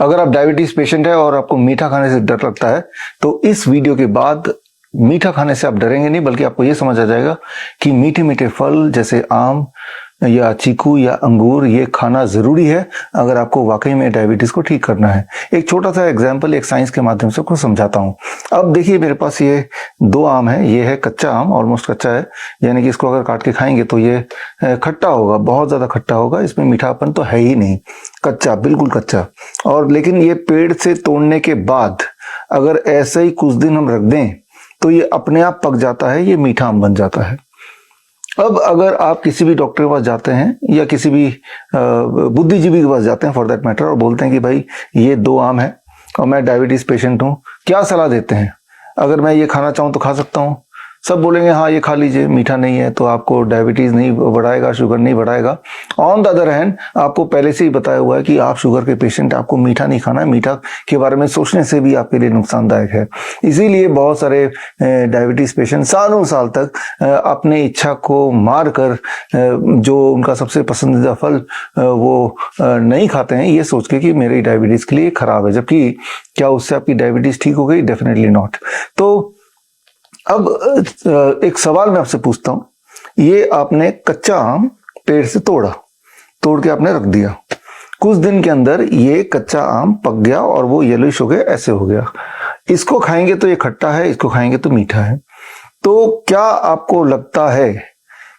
अगर आप diabetes patient है और आपको मीठा खाने से डर लगता है तो इस वीडियो के बाद मीठा खाने से आप डरेंगे नहीं, बल्कि आपको यह समझ आ जाएगा कि मीठे मीठे फल जैसे आम या चीकू या अंगूर ये खाना जरूरी है अगर आपको वाकई में डायबिटीज को ठीक करना है। एक छोटा सा एग्जांपल एक साइंस के माध्यम से आपको समझाता हूँ। अब देखिए मेरे पास ये दो आम है, ये है कच्चा आम, ऑलमोस्ट कच्चा है, यानी कि इसको अगर काट के खाएंगे तो ये खट्टा होगा, बहुत ज्यादा खट्टा होगा, इसमें मीठापन तो है ही नहीं, कच्चा, बिल्कुल कच्चा। और लेकिन ये पेड़ से तोड़ने के बाद अगर ऐसे ही कुछ दिन हम रख दें तो ये अपने आप पक जाता है, ये मीठा आम बन जाता है। अब अगर आप किसी भी डॉक्टर के पास जाते हैं या किसी भी बुद्धिजीवी के पास जाते हैं फॉर दैट मैटर और बोलते हैं कि भाई ये दो आम है और मैं डायबिटीज पेशेंट हूं, क्या सलाह देते हैं? अगर मैं ये खाना चाहूं तो खा सकता हूं? सब बोलेंगे हाँ ये खा लीजिए, मीठा नहीं है तो आपको डायबिटीज नहीं बढ़ाएगा, शुगर नहीं बढ़ाएगा। ऑन द अदर हैंड आपको पहले से ही बताया हुआ है कि आप शुगर के पेशेंट, आपको मीठा नहीं खाना है, मीठा के बारे में सोचने से भी आपके लिए नुकसानदायक है। इसीलिए बहुत सारे डायबिटीज पेशेंट सालों साल तक अपने इच्छा को मार कर जो उनका सबसे पसंदीदा फल वो नहीं खाते हैं, ये सोच के कि मेरी डायबिटीज के लिए खराब है, जबकि क्या उससे आपकी डायबिटीज ठीक हो गई? Definitely not. तो अब एक सवाल मैं आपसे पूछता हूं, ये आपने कच्चा आम पेड़ से तोड़ के आपने रख दिया, कुछ दिन के अंदर ये कच्चा आम पक गया और वो येलोइश हो गया, ऐसे हो गया। इसको खाएंगे तो ये खट्टा है, इसको खाएंगे तो मीठा है। तो क्या आपको लगता है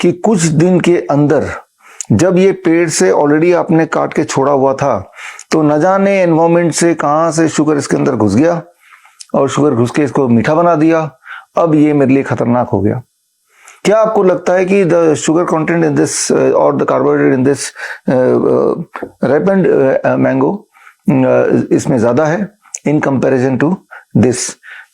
कि कुछ दिन के अंदर जब ये पेड़ से ऑलरेडी आपने काट के छोड़ा हुआ था तो न जाने एनवायरमेंट से कहां से शुगर इसके अंदर घुस गया और शुगर घुस के इसको मीठा बना दिया, अब ये मेरे लिए खतरनाक हो गया? क्या आपको लगता है कि the sugar content in this और the carbohydrate in this ripened mango इसमें ज्यादा है in comparison to this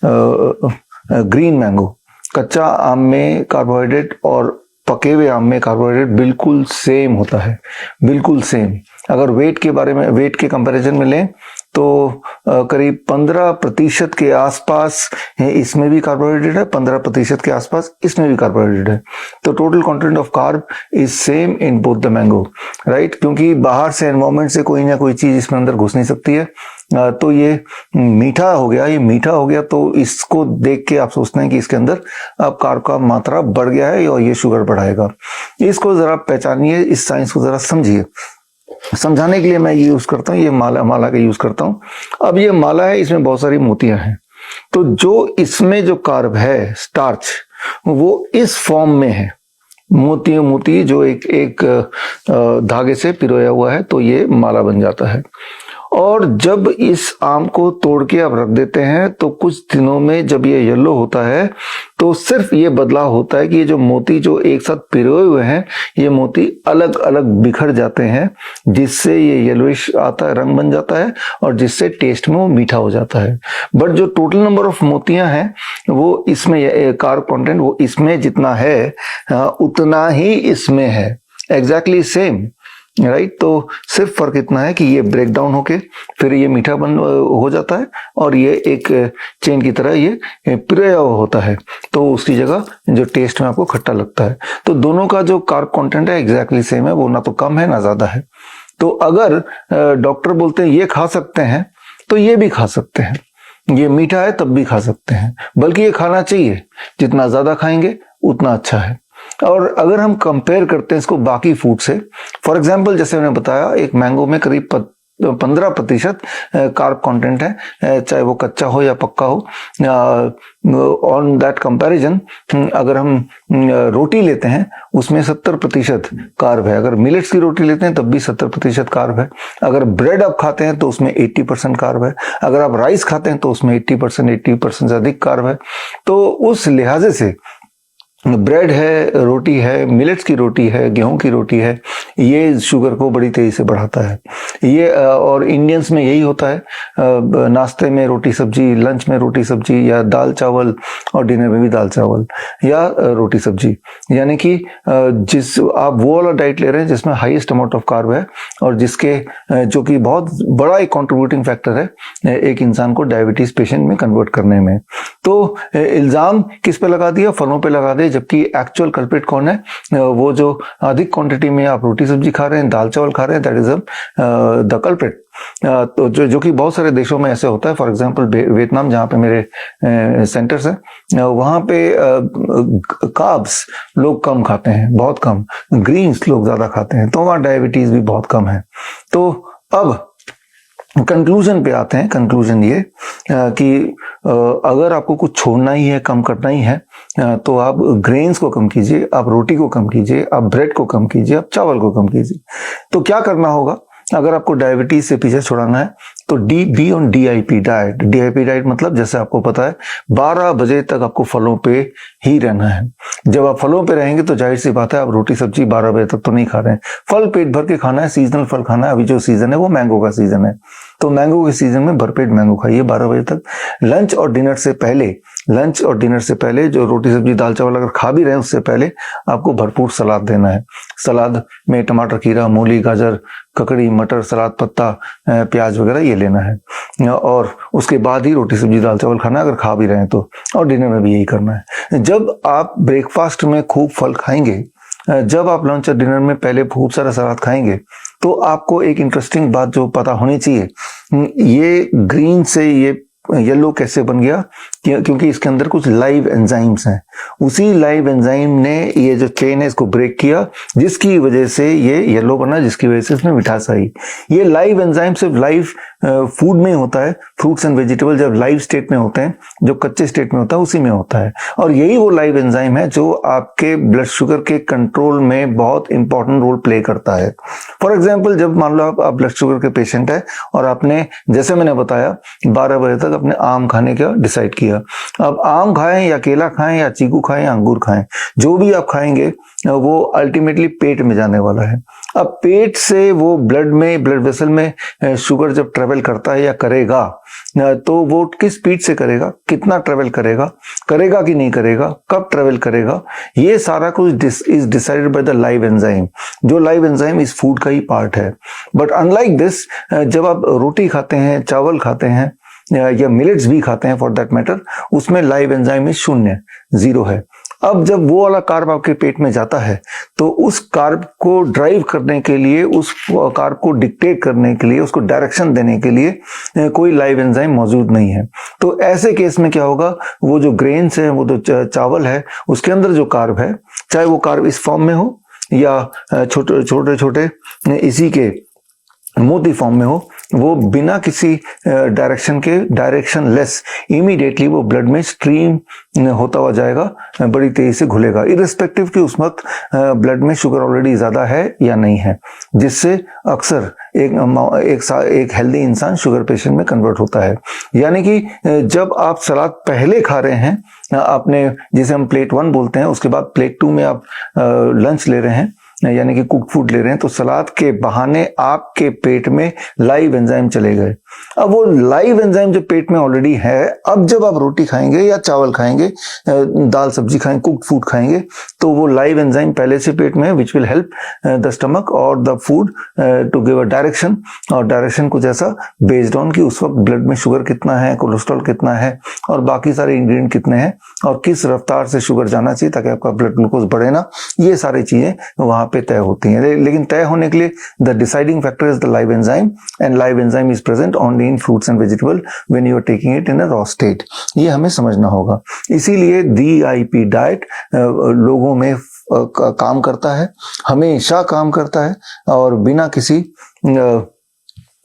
green mango? कच्चा आम में कार्बोहाइड्रेट और पके हुए आम में कार्बोहाइड्रेट बिल्कुल सेम होता है, बिल्कुल सेम। अगर वेट के कंपैरिजन में लें तो करीब 15% के आसपास इसमें भी कार्बोहाइड्रेट है, 15% के आसपास इसमें भी कार्बोहाइड्रेट है। तो total content of carb is same in both the mango, right? क्योंकि बाहर से एनवायरमेंट से कोई ना कोई चीज इसमें अंदर घुस नहीं सकती है। तो ये मीठा हो गया, ये मीठा हो गया तो इसको देख के आप सोचते हैं कि इसके अंदर अब कार्ब का मात्रा बढ़ गया है और ये शुगर बढ़ाएगा। इसको जरा पहचानिए, इस साइंस को जरा समझिए। समझाने के लिए मैं ये यूज करता हूँ, ये माला का यूज करता हूँ। अब ये माला है, इसमें बहुत सारी मोतियां हैं, तो जो इसमें जो कार्ब है, स्टार्च, वो इस फॉर्म में है, मोती जो एक धागे से पिरोया हुआ है, तो ये माला बन जाता है। और जब इस आम को तोड़ के आप रख देते हैं तो कुछ दिनों में जब ये येलो होता है तो सिर्फ ये बदलाव होता है कि ये जो मोती जो एक साथ पिरोए हुए हैं, ये मोती अलग अलग बिखर जाते हैं, जिससे ये येलोइश आता है, रंग बन जाता है और जिससे टेस्ट में वो मीठा हो जाता है। बट जो टोटल नंबर ऑफ मोतियां हैं वो इसमें कार्ब कंटेंट वो इसमें जितना है उतना ही इसमें है, एग्जैक्टली सेम, राइट? तो सिर्फ फर्क इतना है कि ये ब्रेक डाउन होके फिर ये मीठा हो जाता है और ये एक चेन की तरह ये पिरोया होता है, तो उसकी जगह जो टेस्ट में आपको खट्टा लगता है। तो दोनों का जो कार्ब कंटेंट है एग्जैक्टली सेम है, वो ना तो कम है ना ज्यादा है। तो अगर डॉक्टर बोलते हैं ये खा सकते हैं तो ये भी खा सकते हैं, ये मीठा है तब भी खा सकते हैं, बल्कि ये खाना चाहिए, जितना ज्यादा खाएंगे उतना अच्छा है। और अगर हम कंपेयर करते हैं इसको बाकी फूड से, फॉर एग्जांपल जैसे मैंने बताया एक मैंगो में करीब 15% कार्ब कंटेंट है, चाहे वो कच्चा हो या पक्का हो। ऑन दैट कंपैरिजन अगर हम रोटी लेते हैं उसमें 70% कार्ब है, अगर मिलेट्स की रोटी लेते हैं तब भी 70% कार्ब है, अगर ब्रेड आप खाते हैं तो उसमें 80% कार्ब है, अगर आप राइस खाते हैं तो उसमें 80% से अधिक कार्ब है। तो उस लिहाजे से ब्रेड है, रोटी है, मिलेट्स की रोटी है, गेहूं की रोटी है, ये शुगर को बड़ी तेजी से बढ़ाता है। ये और इंडियंस में यही होता है, नाश्ते में रोटी सब्जी, लंच में रोटी सब्जी, या दाल चावल, और डिनर में भी दाल चावल या रोटी सब्जी। यानी कि जिस आप वो वाला डाइट ले रहे हैं जिसमें हाईएस्ट अमाउंट ऑफ कार्ब है और जिसके जो कि बहुत बड़ा एक कंट्रीब्यूटिंग फैक्टर है एक इंसान को डायबिटीज पेशेंट में कन्वर्ट करने में। तो इल्जाम किस पे लगा दिया? फलों पे लगा दिया, है, जबकि एक्चुअल कल्प्रिट कौन है? वो जो अधिक क्वांटिटी में आप रोटी सब्जी खा रहे हैं, दाल चावल खा रहे हैं, दैट इज द कल्प्रिट। तो जो कि बहुत सारे देशों में ऐसे होता है। फॉर एग्जांपल वियतनाम, जहाँ पे मेरे सेंटर्स हैं, वहाँ पे कार्ब्स लोग कम खाते हैं, बहुत कम। ग्रीन्स लोग ज्यादा खाते हैं, तो वहाँ डायबिटीज भी बहुत कम है। तो अब कंक्लूजन पे आते हैं। कंक्लूजन ये कि अगर आपको कुछ छोड़ना ही है, कम करना ही है, तो आप ग्रेन्स को कम कीजिए, आप रोटी को कम कीजिए, आप ब्रेड को कम कीजिए, आप चावल को कम कीजिए। तो क्या करना होगा अगर आपको डायबिटीज से पीछे छुड़ाना है? तो be on DIP diet. DIP diet मतलब, जैसे आपको पता है, 12 बजे तक आपको फलों पे ही रहना है। जब आप फलों पे रहेंगे तो जाहिर सी बात है आप रोटी सब्जी 12 बजे तक तो नहीं खा रहे हैं। फल पेट भर के खाना है, सीजनल फल खाना है। अभी जो सीजन है वो मैंगो का सीजन है, तो मैंगो के सीजन में भरपेट मैंगो खाइए 12 बजे तक। लंच और डिनर से पहले जो रोटी सब्जी दाल चावल अगर खा भी रहे हैं, उससे पहले आपको भरपूर सलाद देना है। सलाद में टमाटर, खीरा, मूली, गाजर, ककड़ी, मटर, सलाद पत्ता, प्याज वगैरह ये लेना है, और उसके बाद ही रोटी सब्जी दाल चावल खाना है अगर खा भी रहे हैं तो। और डिनर में भी यही करना है। जब आप ब्रेकफास्ट में खूब फल खाएंगे, जब आप लंच और डिनर में पहले खूब सारा सलाद खाएंगे, तो आपको एक इंटरेस्टिंग बात जो पता होनी चाहिए, ये ग्रीन से ये येलो कैसे बन गया? क्योंकि इसके अंदर कुछ लाइव एंजाइम्स हैं। उसी लाइव एंजाइम ने ये जो चेन है इसको ब्रेक किया, जिसकी वजह से ये येलो बना, जिसकी वजह से इसमें मिठास आई। ये लाइव एंजाइम सिर्फ लाइव फूड में होता है। फ्रूट्स एंड वेजिटेबल जब लाइव स्टेट में होते हैं, जो कच्चे स्टेट में होता है, उसी में होता है। और यही वो लाइव एंजाइम है जो आपके ब्लड शुगर के कंट्रोल में बहुत इंपॉर्टेंट रोल प्ले करता है। फॉर एग्जाम्पल, जब मान लो आप ब्लड शुगर के पेशेंट है और आपने, जैसे मैंने बताया, 12 बजे तक अपने आम खाने का डिसाइड किया। अब आम खाएं या केला खाएं या चीकू खाएं या अंगूर खाएं, जो भी आप खाएंगे वो अल्टीमेटली पेट में जाने वाला है। अब पेट से वो ब्लड वेसल में शुगर जब ट्रेवल करता है या करेगा, तो वो किस स्पीड से करेगा, कितना ट्रेवल करेगा कि नहीं करेगा, कब ट्रेवल करेगा, ये सारा कुछ is decided by the live enzyme. जो लाइव एंजाइम इस फूड का ही पार्ट है। बट अनलाइक दिस, जब आप रोटी खाते हैं, चावल खाते हैं, या मिलेट्स भी खाते हैं फॉर दैट मैटर, उसमें लाइव एंजाइम शून्य, 0 है। अब जब वो वाला कार्ब आपके पेट में जाता है, तो उस कार्ब को ड्राइव करने के लिए, उस कार्ब को डिक्टेट करने के लिए, उसको डायरेक्शन देने के लिए कोई लाइव एंजाइम मौजूद नहीं है। तो ऐसे केस में क्या होगा, वो जो ग्रेन्स है, वो जो चावल है, उसके अंदर जो कार्ब है, चाहे वो कार्ब इस फॉर्म में हो या छोटे छोटे इसी के मोटी फॉर्म में हो, वो बिना किसी डायरेक्शन लेस इमीडिएटली वो ब्लड में स्ट्रीम होता हुआ जाएगा, बड़ी तेजी से घुलेगा, इररिस्पेक्टिव कि उस वक्त ब्लड में शुगर ऑलरेडी ज्यादा है या नहीं है, जिससे अक्सर एक हेल्दी इंसान शुगर पेशेंट में कन्वर्ट होता है। यानी कि जब आप सलाद पहले खा रहे हैं, आपने, जिसे हम प्लेट 1 बोलते हैं, उसके बाद प्लेट 2 में आप लंच ले रहे हैं, यानी कि कुक फूड ले रहे हैं, तो सलाद के बहाने आपके पेट में लाइव एंजाइम चले गए। अब वो लाइव एंजाइम जो पेट में ऑलरेडी है, अब जब आप रोटी खाएंगे या चावल खाएंगे, दाल सब्जी खाएंगे, कुक फूड खाएंगे, तो वो लाइव एंजाइम पहले से पेट में है, which will help the stomach और the food to give a direction, और डायरेक्शन कुछ ऐसा बेस्ड ऑन कि उस वक्त ब्लड में शुगर कितना है, कोलेस्ट्रॉल कितना है, और बाकी सारे इंग्रेडिएंट कितने हैं, और किस रफ्तार से शुगर जाना चाहिए ताकि आपका ब्लड ग्लूकोज बढ़े ना। ये सारी चीजें वहां पे तय होती हैं। लेकिन तय होने के लिए the deciding factor is the live enzyme, and live enzyme is present only in fruits and vegetable when you are taking it in a raw state. ये हमें समझना होगा। इसीलिए DIP डाइट लोगों में काम करता है, हमेशा काम करता है, और बिना किसी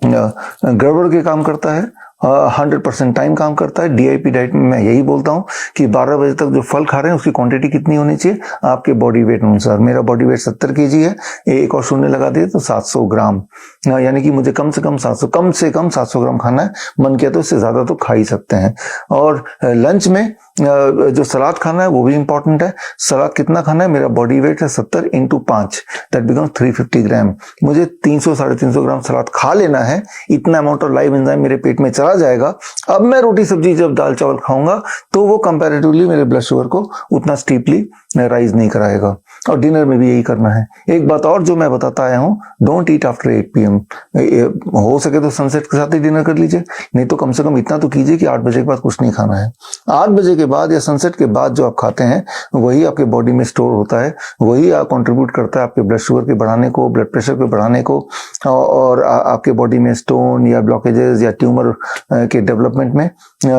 गड़बड़ के काम करता है, 100% टाइम काम करता है। DIP डाइट में मैं यही बोलता हूँ कि 12 बजे तक जो फल खा रहे हैं उसकी क्वांटिटी कितनी होनी चाहिए आपके बॉडी वेट अनुसार। मेरा बॉडी वेट 70 kg है, एक और शून्य लगा दिए तो 700 ग्राम, यानी कि मुझे कम से कम 700 ग्राम खाना है। मन किया तो इससे ज्यादा तो खा ही सकते हैं। और लंच में जो सलाद खाना है वो भी इंपॉर्टेंट है। सलाद कितना खाना है, मेरा बॉडी वेट है 70 × 5, दैट बिकम्स 350 ग्राम। मुझे 300-350 ग्राम सलाद खा लेना है, इतना अमाउंट ऑफ लाइव एंजाइम मेरे पेट में चला जाएगा। अब मैं रोटी सब्जी जब दाल चावल खाऊंगा तो वो कंपैरेटिवली मेरे ब्लड शुगर को उतना स्टीपली राइज नहीं कराएगा। और डिनर में भी यही करना है। एक बात और जो मैं बताता आया हूँ, डोंट ईट आफ्टर 8 PM। हो सके तो सनसेट के साथ ही डिनर कर लीजिए, नहीं तो कम से कम इतना तो कीजिए कि 8 बजे के बाद कुछ नहीं खाना है। 8 बजे के बाद या सनसेट के बाद जो आप खाते हैं वही आपके बॉडी में स्टोर होता है, वही कंट्रीब्यूट करता है आपके ब्लड शुगर के बढ़ाने को, ब्लड प्रेशर के बढ़ाने को, और आपके बॉडी में स्टोन या ब्लॉकेजेस या ट्यूमर के डेवलपमेंट में।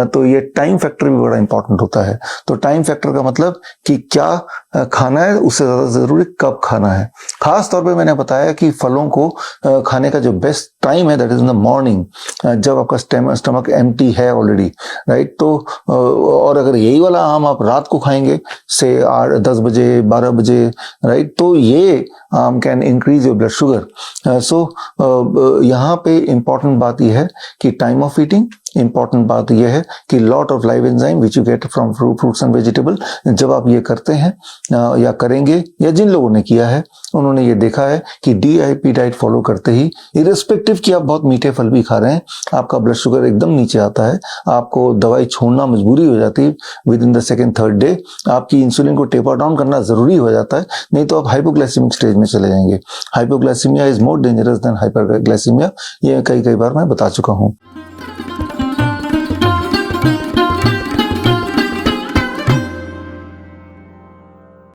तो ये टाइम फैक्टर भी बड़ा इंपॉर्टेंट होता है। तो टाइम फैक्टर का मतलब कि क्या खाना है, उससे ज्यादा जरूरी कब खाना है। खास तौर पे मैंने बताया कि फलों को खाने का जो बेस्ट टाइम है that is in the morning, जब आपका स्टमक एम्प्टी है ऑलरेडी, राइट। तो और अगर यही वाला आम आप रात को खाएंगे से 10 बजे 12 बजे, राइट, तो ये आम can increase your blood sugar. So यहाँ पे इंपॉर्टेंट बात यह है कि टाइम ऑफ ईटिंग, इंपॉर्टेंट बात यह है कि lot of live enzyme which you get from fruits and vegetable. जब आप ये करते हैं या करेंगे, या जिन लोगों ने किया है उन्होंने ये देखा है कि DIP डाइट फॉलो करते ही, इरेस्पेक्टिव कि आप बहुत मीठे फल भी खा रहे हैं, आपका ब्लड शुगर एकदम नीचे आता है। आपको दवाई छोड़ना मजबूरी हो जाती है with in the second third day. आपकी इंसुलिन को टेपर डाउन करना जरूरी हो जाता है, नहीं तो आप हाइपोग्लाइसेमिक स्टेज में चले जाएंगे। Hypoglycaemia is more dangerous than hyperglycaemia, ये कई बार मैं बता चुका हूँ।